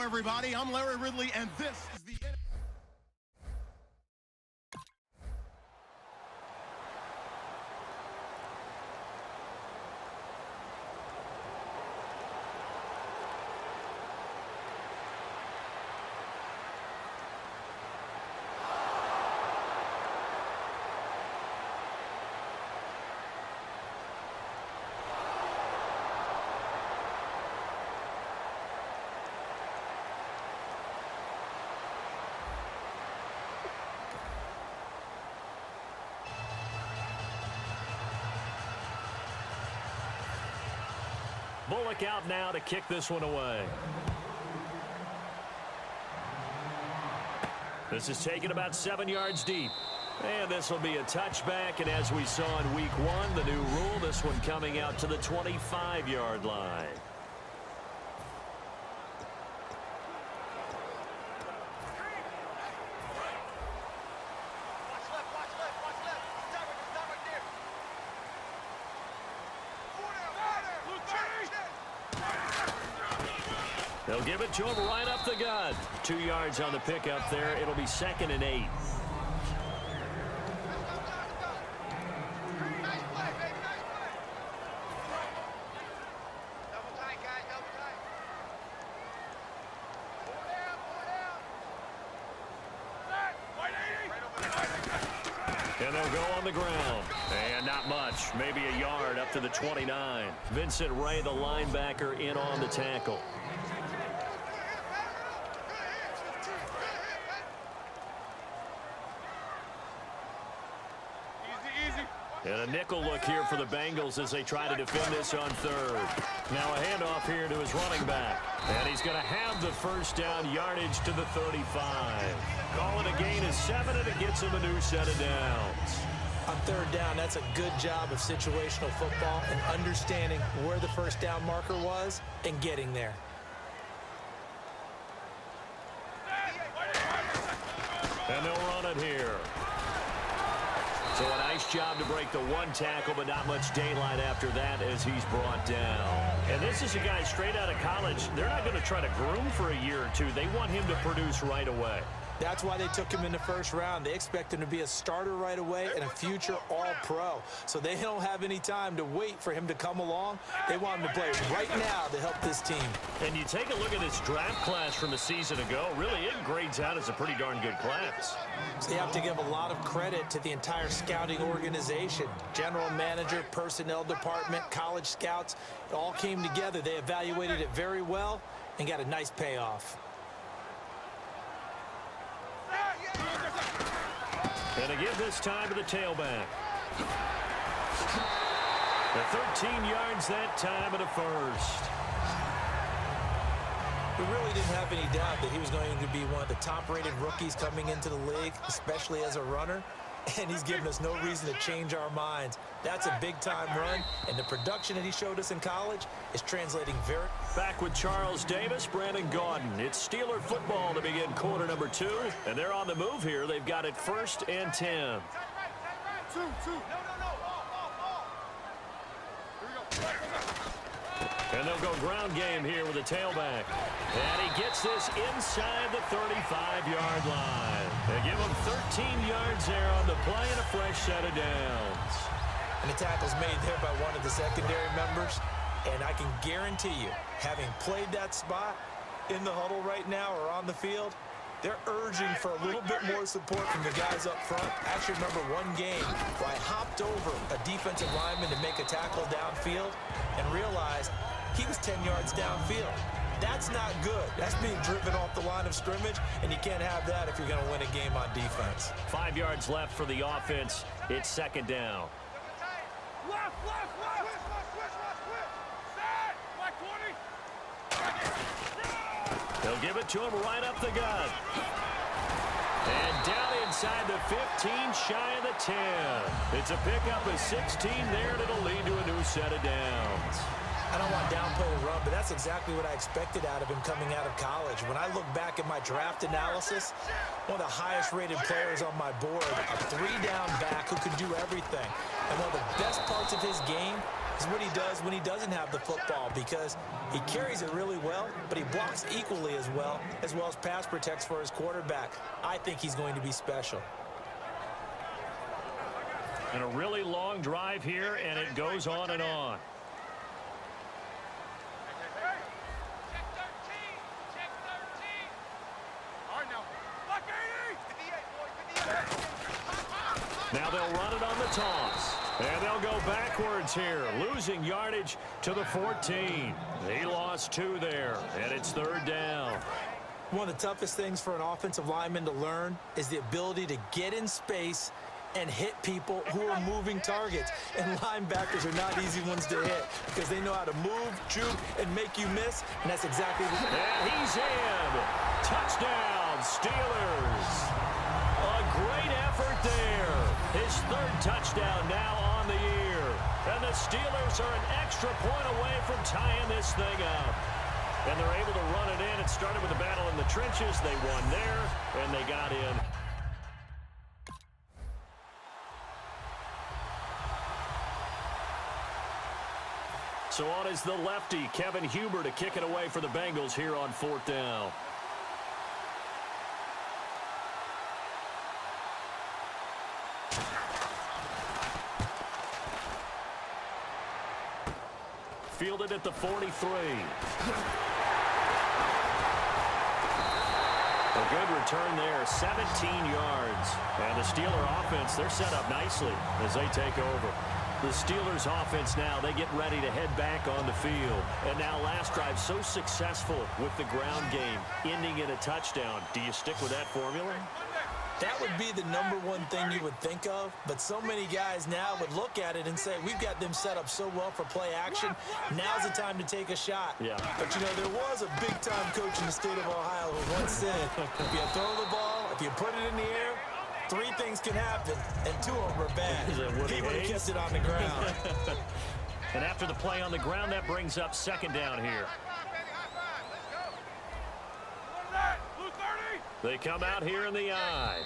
Hello, everybody. I'm Larry Ridley, and this is the... Bullock out now to kick this one away. This is taken about 7 yards deep. And this will be a touchback, and as we saw in week 1, the new rule, this one coming out to the 25-yard line. They'll give it to him right up the gut. 2 yards on the pickup there. It'll be 2nd and 8. And they'll go on the ground. And not much. Maybe a yard up to the 29. Vincent Ray, the linebacker, in on the tackle. And a nickel look here for the Bengals as they try to defend this on 3rd. Now a handoff here to his running back. And he's going to have the first down, yardage to the 35. Calling a gain of 7, and it gets him a new set of downs. On 3rd down, that's a good job of situational football and understanding where the first down marker was and getting there. And they'll run it here. So a nice job to break the 1 tackle, but not much daylight after that as he's brought down. And this is a guy straight out of college. They're not going to try to groom for a year or 2. They want him to produce right away. That's why they took him in the 1st round. They expect him to be a starter right away and a future All-Pro. So they don't have any time to wait for him to come along. They want him to play right now to help this team. And you take a look at this draft class from a season ago. Really, it grades out as a pretty darn good class. So you have to give a lot of credit to the entire scouting organization. General manager, personnel department, college scouts. It all came together. They evaluated it very well and got a nice payoff. And to give this time to the tailback. The 13 yards that time of the 1st. We really didn't have any doubt that he was going to be one of the top-rated rookies coming into the league, especially as a runner. And he's given us no reason to change our minds. That's a big-time run, and the production that he showed us in college is translating very... Back with Charles Davis, Brandon Gaudin. It's Steeler football to begin quarter number 2, and they're on the move here. They've got it 1st and 10. And they'll go ground game here with a tailback. And he gets this inside the 35-yard line. They give him 13 yards there on the play and a fresh set of downs. And the tackle's made there by one of the secondary members. And I can guarantee you, having played that spot in the huddle right now or on the field, they're urging for a little bit more support from the guys up front. I actually remember one game where I hopped over a defensive lineman to make a tackle downfield and realized he was 10 yards downfield. That's not good. That's being driven off the line of scrimmage, and you can't have that if you're going to win a game on defense. 5 yards left for the offense. It's 2nd down. They'll give it to him right up the gut. And down inside the 15, shy of the 10. It's a pickup of 16 there, and it'll lead to a new set of downs. I don't want to downplay the run, but that's exactly what I expected out of him coming out of college. When I look back at my draft analysis, one of the highest-rated players on my board, a 3-down back who can do everything. And one of the best parts of his game is what he does when he doesn't have the football, because he carries it really well, but he blocks equally as well as pass protects for his quarterback. I think he's going to be special. And a really long drive here, and it goes on and on. Now they'll run it on the toss. And they'll go backwards here, losing yardage to the 14. He lost 2 there, and it's 3rd down. One of the toughest things for an offensive lineman to learn is the ability to get in space and hit people who are moving targets. And linebackers are not easy ones to hit because they know how to move, juke, and make you miss, and that's exactly what... And he's in. Touchdown, Steelers. A great effort there. His 3rd touchdown now on the year. And the Steelers are an extra point away from tying this thing up. And they're able to run it in. It started with a battle in the trenches. They won there, and they got in. So on is the lefty, Kevin Huber, to kick it away for the Bengals here on 4th down. Fielded at the 43. A good return there, 17 yards. And the Steeler offense, they're set up nicely as they take over. The Steelers offense now, they get ready to head back on the field. And now last drive so successful with the ground game, ending in a touchdown. Do you stick with that formula? That would be the #1 thing you would think of, but so many guys now would look at it and say, we've got them set up so well for play action, now's the time to take a shot. Yeah. But, you know, there was a big-time coach in the state of Ohio who once said, if you throw the ball, if you put it in the air, 3 things can happen, and 2 of them are bad. He would have kept it on the ground. And after the play on the ground, that brings up 2nd down here. They come out here in the eye.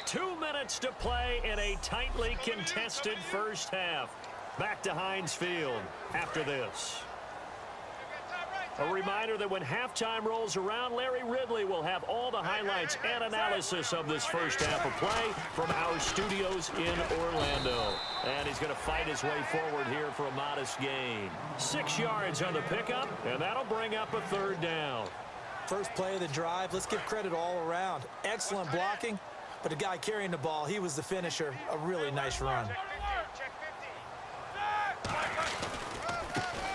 2 minutes to play in a tightly contested first half. Back to Heinz Field after this. A reminder that when halftime rolls around, Larry Ridley will have all the highlights and analysis of this first half of play from our studios in Orlando. And he's going to fight his way forward here for a modest gain. 6 yards on the pickup, and that'll bring up a 3rd down. First play of the drive, let's give credit all around. Excellent blocking, but the guy carrying the ball, he was the finisher. A really nice run.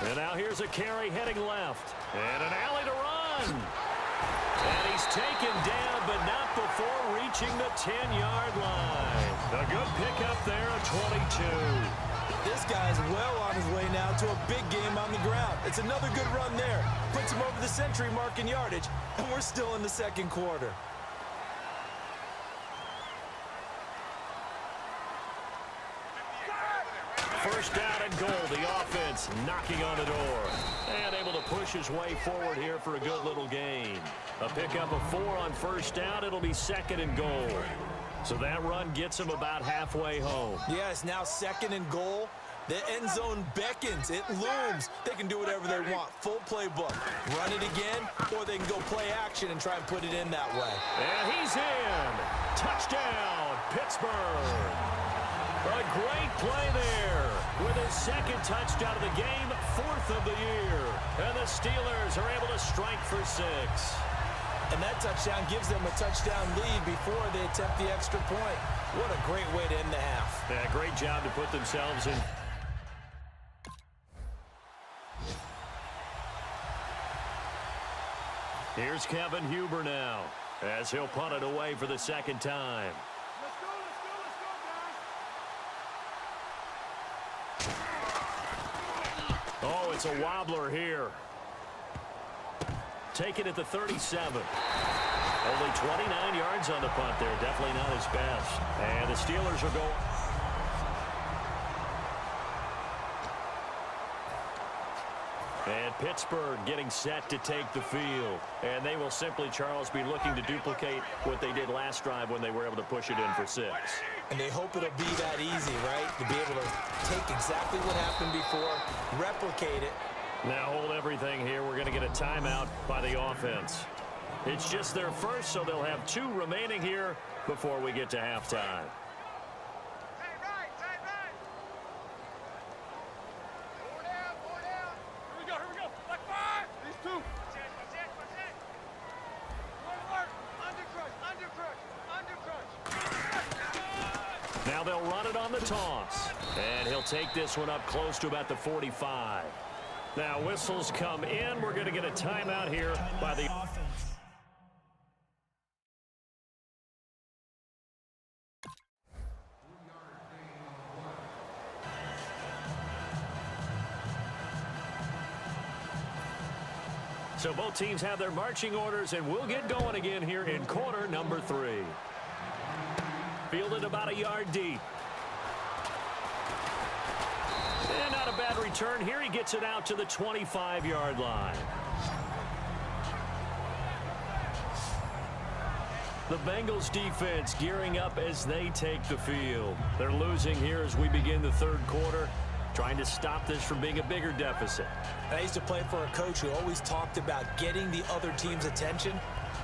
And now here's a carry heading left. And an alley to run. And he's taken down, but not before reaching the 10-yard line. A good pickup there at 22. This guy's well on his way now to a big game on the ground. It's another good run there. Puts him over the century mark in yardage, and we're still in the 2nd quarter. First down and goal. The offense knocking on the door. And able to push his way forward here for a good little gain. A pickup of 4 on first down. It'll be 2nd and goal. So that run gets him about halfway home. Yeah, it's now 2nd and goal. The end zone beckons. It looms. They can do whatever they want. Full playbook. Run it again, or they can go play action and try and put it in that way. And he's in. Touchdown, Pittsburgh. A great play there with his 2nd touchdown of the game, 4th of the year. And the Steelers are able to strike for 6. And that touchdown gives them a touchdown lead before they attempt the extra point. What a great way to end the half. Yeah, great job to put themselves in. Here's Kevin Huber now as he'll punt it away for the 2nd time. Oh, it's a wobbler here. Take it at the 37. Only 29 yards on the punt there. Definitely not his best. And the Steelers will go. And Pittsburgh getting set to take the field. And they will simply, Charles, be looking to duplicate what they did last drive when they were able to push it in for 6. And they hope it'll be that easy, right? To be able to take exactly what happened before, replicate it. Now hold everything here. We're going to get a timeout by the offense. It's just their first, so they'll have 2 remaining here before we get to halftime. Now they'll run it on the toss. And he'll take this one up close to about the 45. Now whistles come in. We're going to get a timeout here by the offense. So both teams have their marching orders, and we'll get going again here in quarter number 3. Fielded about a yard deep. And not a bad return here. He gets it out to the 25-yard line. The Bengals defense gearing up as they take the field. They're losing here as we begin the 3rd quarter, trying to stop this from being a bigger deficit. I used to play for a coach who always talked about getting the other team's attention.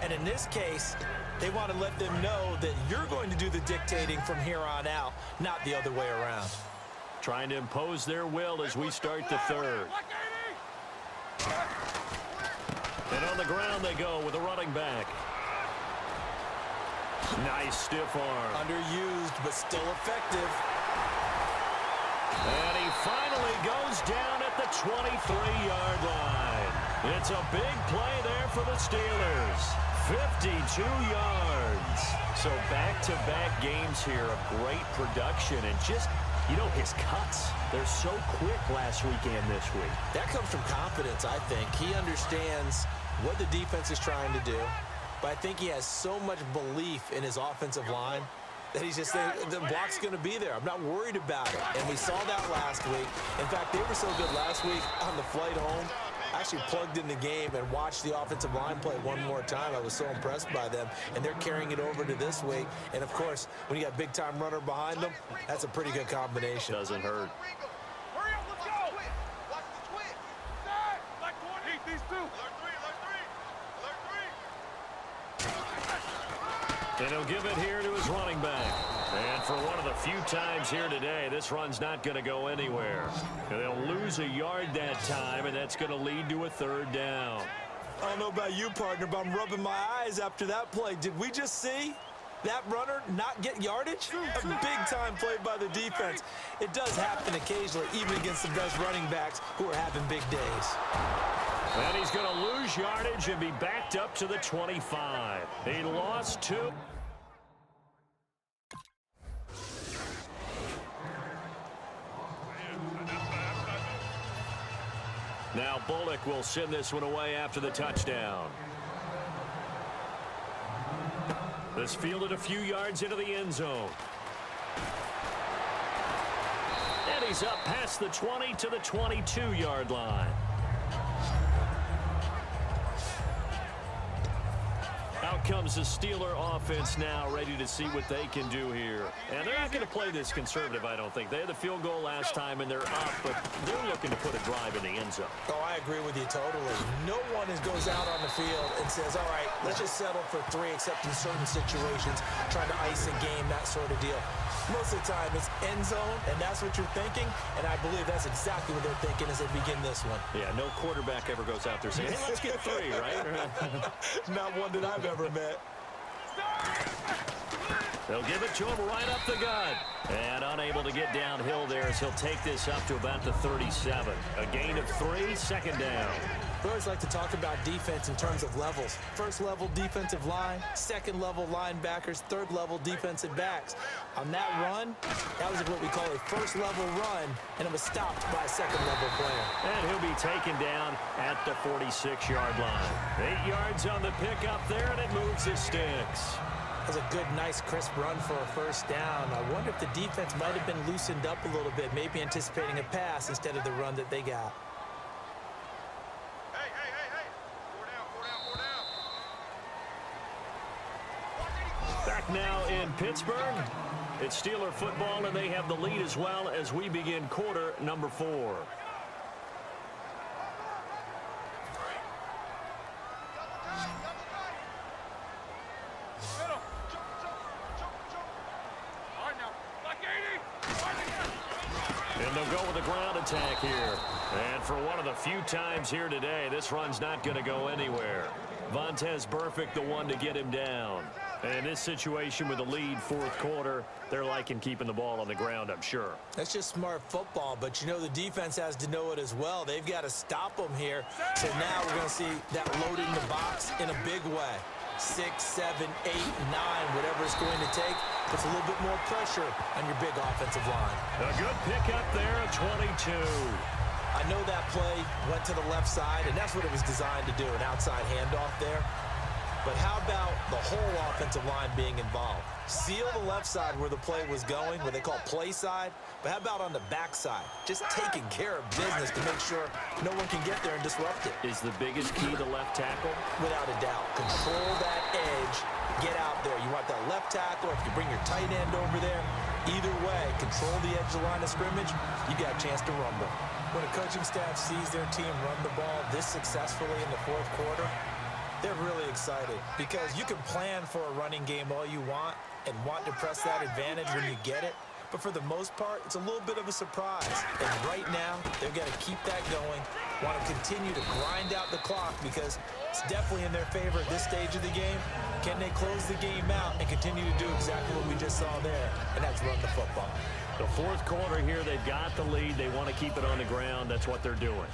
And in this case, they want to let them know that you're going to do the dictating from here on out, not the other way around. Trying to impose their will as we start the 3rd. And on the ground they go with a running back. Nice stiff arm. Underused, but still effective. And he finally goes down at the 23-yard line. It's a big play there for the Steelers. 52 yards. So back-to-back games here of great production and just, you know, his cuts. They're so quick last week and this week. That comes from confidence, I think. He understands what the defense is trying to do, but I think he has so much belief in his offensive line that he's just saying the block's going to be there. I'm not worried about it. And we saw that last week. In fact, they were so good last week on the flight home. I actually plugged in the game and watched the offensive line play one more time. I was so impressed by them. And they're carrying it over to this week. And, of course, when you got a big-time runner behind them, that's a pretty good combination. Doesn't hurt. Hurry up, let's go. Watch the twitch. Like 20. These 2. And he'll give it here to his running back. And for one of the few times here today, this run's not going to go anywhere. And they'll lose a yard that time, and that's going to lead to a 3rd down. I don't know about you, partner, but I'm rubbing my eyes after that play. Did we just see that runner not get yardage? A big-time play by the defense. It does happen occasionally, even against the best running backs who are having big days. And he's going to lose yardage and be backed up to the 25. He lost 2. Now Bullock will send this one away after the touchdown. This fielded a few yards into the end zone. And he's up past the 20 to the 22-yard line. Out comes the Steeler offense now, ready to see what they can do here. And they're not going to play this conservative, I don't think. They had the field goal last time, and they're up, but they're looking to put a drive in the end zone. Oh, I agree with you totally. No one goes out on the field and says, all right, let's just settle for 3, except in certain situations, trying to ice a game, that sort of deal. Most of the time, it's end zone, and that's what you're thinking, and I believe that's exactly what they're thinking as they begin this one. Yeah, no quarterback ever goes out there saying, hey, let's get 3, right? Not one that I've ever met. They'll give it to him right up the gut. And unable to get downhill there as he'll take this up to about the 37. A gain of 3, 2nd down. We always like to talk about defense in terms of levels. First level defensive line, second level linebackers, third level defensive backs. On that run, that was what we call a first level run, and it was stopped by a second level player. And he'll be taken down at the 46-yard line. 8 yards on the pickup there, and it moves the sticks. That was a good, nice, crisp run for a first down. I wonder if the defense might have been loosened up a little bit, maybe anticipating a pass instead of the run that they got. now in Pittsburgh. It's Steeler football, and they have the lead as well as we begin quarter number 4. And they'll go with a ground attack here. And for one of the few times here today, this run's not going to go anywhere. Vontaze Burfict, the one to get him down. And this situation with the lead fourth quarter, they're liking keeping the ball on the ground, I'm sure. That's just smart football, but you know the defense has to know it as well. They've got to stop them here. So now we're going to see that loading the box in a big way. 6, 7, 8, 9, whatever it's going to take. Puts a little bit more pressure on your big offensive line. A good pickup there at 22. I know that play went to the left side, and that's what it was designed to do, an outside handoff there. But how about the whole offensive line being involved? Seal the left side where the play was going, what they call play side. But how about on the back side? Just taking care of business to make sure no one can get there and disrupt it. Is the biggest key the left tackle? Without a doubt. Control that edge. Get out there. You want that left tackle, or if you bring your tight end over there. Either way, control the edge of the line of scrimmage. You got a chance to rumble. When a coaching staff sees their team run the ball this successfully in the fourth quarter, they're really excited, because you can plan for a running game all you want and want to press that advantage when you get it. But for the most part, it's a little bit of a surprise. And right now, they've got to keep that going, want to continue to grind out the clock, because it's definitely in their favor at this stage of the game. Can they close the game out and continue to do exactly what we just saw there? And that's run the football. The fourth quarter here, they've got the lead. They want to keep it on the ground. That's what they're doing.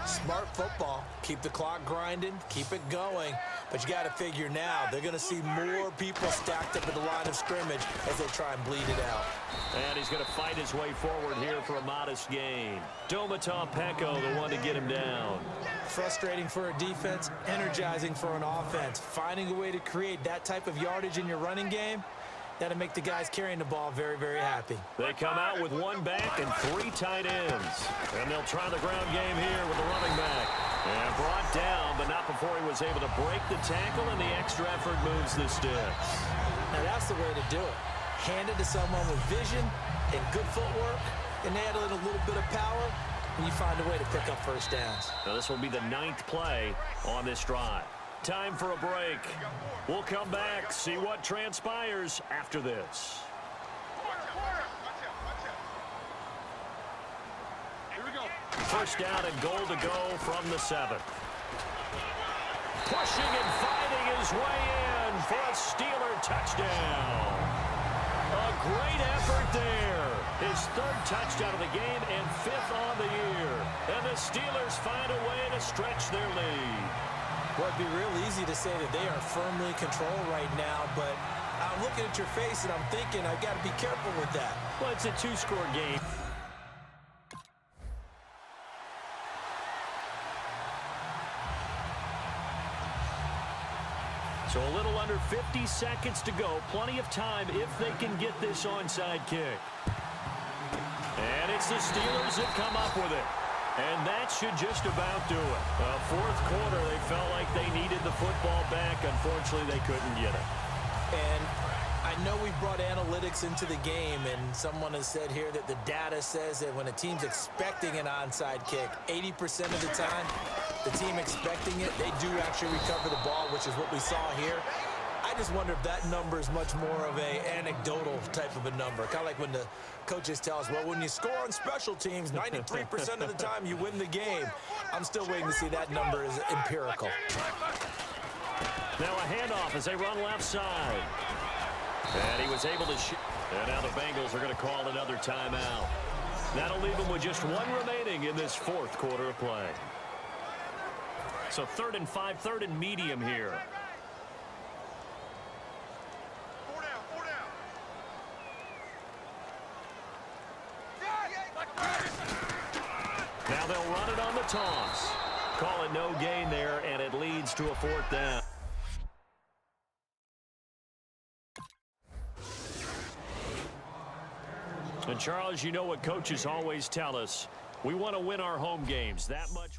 Smart football. Keep the clock grinding. Keep it going. But you got to figure now, they're going to see more people stacked up at the line of scrimmage as they try and bleed it out. And he's going to fight his way forward here for a modest gain. Domata Peko, the one to get him down. Frustrating for a defense, energizing for an offense. Finding a way to create that type of yardage in your running game, that'll make the guys carrying the ball very, very happy. They come out with one back and 3 tight ends. And they'll try the ground game here with the running back. And brought down, but not before he was able to break the tackle, and the extra effort moves the sticks. Now that's the way to do it. Hand it to someone with vision and good footwork, and add in a little bit of power, and you find a way to pick up first downs. Now this will be the 9th play on this drive. Time for a break. We'll come back, see what transpires after this. Here we go. First down and goal to go from the 7th. Pushing and fighting his way in for a Steeler touchdown. A great effort there. His 3rd touchdown of the game and 5th on the year. And the Steelers find a way to stretch their lead. Well, it'd be real easy to say that they are firmly in control right now, but I'm looking at your face and I'm thinking I've got to be careful with that. Well, it's a 2-score game. So a little under 50 seconds to go. Plenty of time if they can get this onside kick. And it's the Steelers that come up with it. And that should just about do it. Fourth quarter, they felt like they needed the football back. Unfortunately, they couldn't get it. And I know we brought analytics into the game, and someone has said here that the data says that when a team's expecting an onside kick, 80% of the time, the team expecting it, they do actually recover the ball, which is what we saw here. I just wonder if that number is much more of a anecdotal type of a number. Kind of like when the coaches tell us, well, when you score on special teams, 93% of the time you win the game. I'm still waiting to see that number is empirical. Now a handoff as they run left side. And he was able to shoot. And now the Bengals are going to call another timeout. That'll leave them with just 1 remaining in this fourth quarter of play. So 3rd and 5, 3rd and medium here. 4 down, 4 down. Now they'll run it on the toss. Call it no gain there, and it leads to a 4th down. And Charles, you know what coaches always tell us. We want to win our home games. That much.